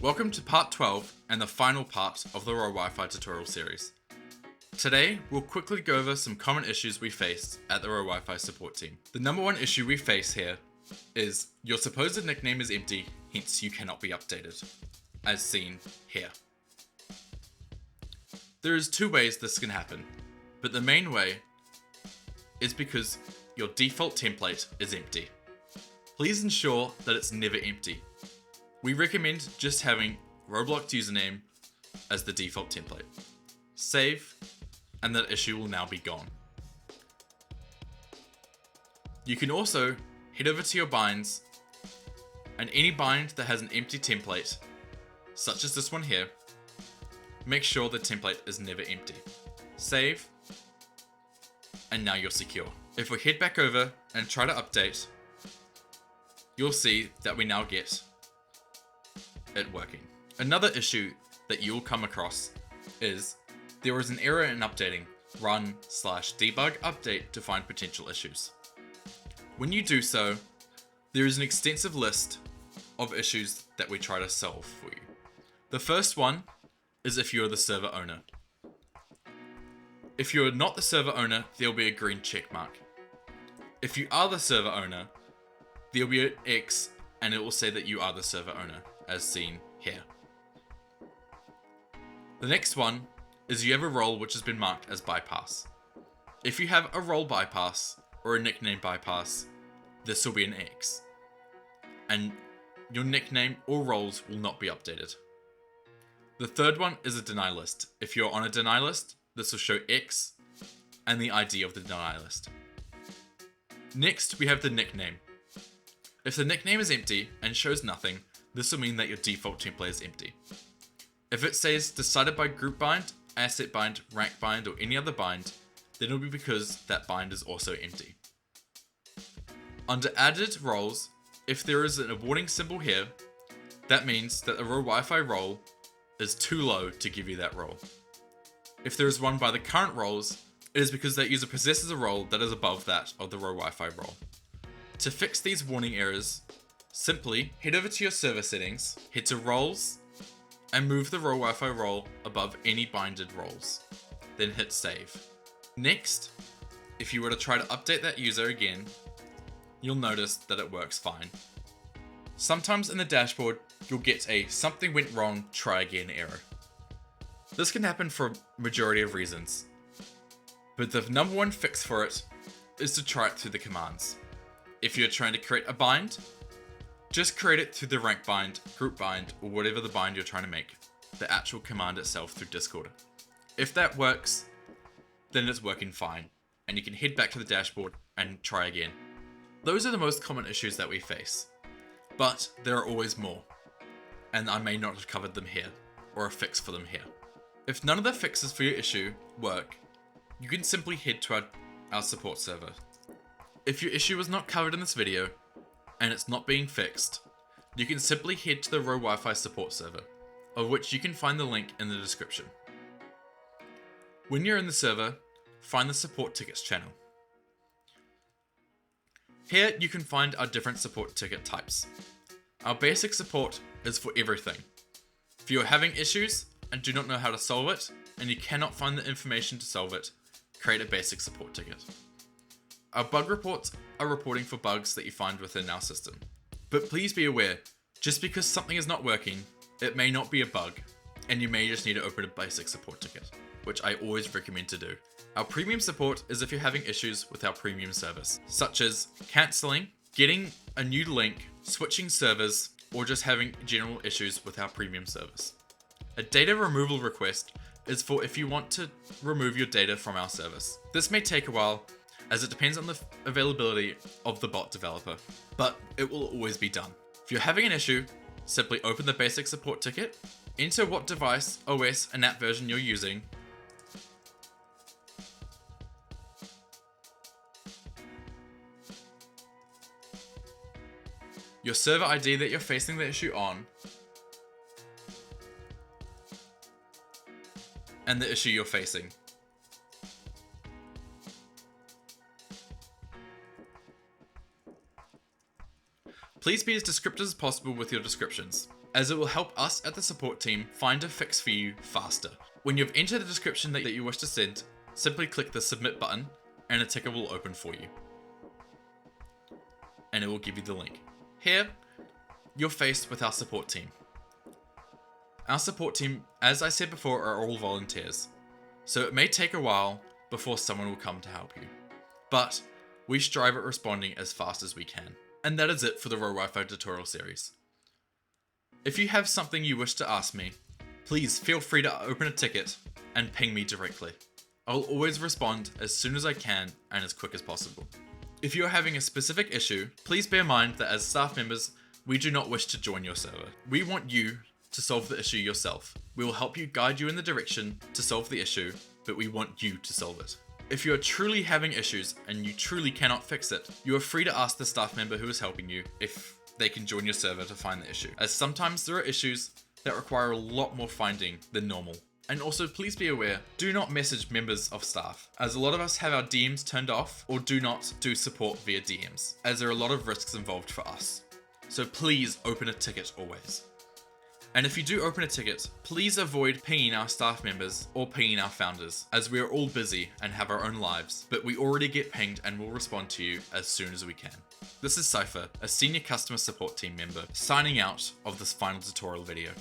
Welcome to part 12 and the final part of the RoWifi tutorial series. Today, we'll quickly go over some common issues we face at the RoWifi support team. The number one issue we face here is your supposed nickname is empty, hence you cannot be updated, as seen here. There is two ways this can happen, but the main way is because your default template is empty. Please ensure that it's never empty. We recommend just having Roblox username as the default template. Save, and that issue will now be gone. You can also head over to your binds, and any bind that has an empty template, such as this one here, make sure the template is never empty. Save, and now you're secure. If we head back over and try to update, you'll see that we now get it working. Another issue that you'll come across is there is an error in updating run/debug update to find potential issues. When you do so, there is an extensive list of issues that we try to solve for you. The first one is if you're the server owner. If you're not the server owner, there'll be a green check mark. If you are the server owner, there'll be an X and it will say that you are the server owner, as seen here. The next one is you have a role which has been marked as bypass. If you have a role bypass or a nickname bypass, this will be an X, and your nickname or roles will not be updated. The third one is a deny list. If you're on a deny list, this will show X and the ID of the deny list. Next, we have the nickname. If the nickname is empty and shows nothing, this will mean that your default template is empty. If it says decided by group bind, asset bind, rank bind, or any other bind, then it'll be because that bind is also empty. Under added roles, if there is an warning symbol here, that means that the RoWifi role is too low to give you that role. If there is one by the current roles, it is because that user possesses a role that is above that of the RoWifi role. To fix these warning errors, simply head over to your server settings, head to roles, and move the RoWifi role above any binded roles. Then hit save. Next, if you were to try to update that user again, you'll notice that it works fine. Sometimes in the dashboard, you'll get a something went wrong, try again error. This can happen for a majority of reasons, but the number one fix for it is to try it through the commands. If you're trying to create a bind, just create it through the rank bind, group bind, or whatever the bind you're trying to make, the actual command itself through Discord. If that works, then it's working fine, and you can head back to the dashboard and try again. Those are the most common issues that we face, but there are always more, and I may not have covered them here, or a fix for them here. If none of the fixes for your issue work, you can simply head to our support server. If your issue was not covered in this video, and it's not being fixed, you can simply head to the RoWifi support server, of which you can find the link in the description. When you're in the server, find the support tickets channel. Here you can find our different support ticket types. Our basic support is for everything. If you're having issues and do not know how to solve it, and you cannot find the information to solve it, create a basic support ticket. Our bug reports are reporting for bugs that you find within our system. But please be aware, just because something is not working, it may not be a bug, and you may just need to open a basic support ticket, which I always recommend to do. Our premium support is if you're having issues with our premium service, such as cancelling, getting a new link, switching servers, or just having general issues with our premium service. A data removal request is for if you want to remove your data from our service. This may take a while, as it depends on the availability of the bot developer, but it will always be done. If you're having an issue, simply open the basic support ticket, enter what device, OS, and app version you're using, your server ID that you're facing the issue on, and the issue you're facing. Please be as descriptive as possible with your descriptions. as it will help us at the support team find a fix for you faster. When you've entered the description that you wish to send, simply click the submit button and a ticket will open for you. And it will give you the link. Here, you're faced with our support team. Our support team, as I said before, are all volunteers, so it may take a while before someone will come to help you. But we strive at responding as fast as we can. And that is it for the RoWifi tutorial series. If you have something you wish to ask me, please feel free to open a ticket and ping me directly. I'll always respond as soon as I can and as quick as possible. If you're having a specific issue, please bear in mind that as staff members, we do not wish to join your server. We want you to solve the issue yourself. We will help you guide you in the direction to solve the issue, but we want you to solve it. If you are truly having issues and you truly cannot fix it, you are free to ask the staff member who is helping you if they can join your server to find the issue, as sometimes there are issues that require a lot more finding than normal. And also please be aware, do not message members of staff, as a lot of us have our DMs turned off or do not do support via DMs, as there are a lot of risks involved for us. So please open a ticket always. And if you do open a ticket, please avoid pinging our staff members or pinging our founders, as we are all busy and have our own lives, but we already get pinged and will respond to you as soon as we can. This is Cipher, a senior customer support team member, signing out of this final tutorial video.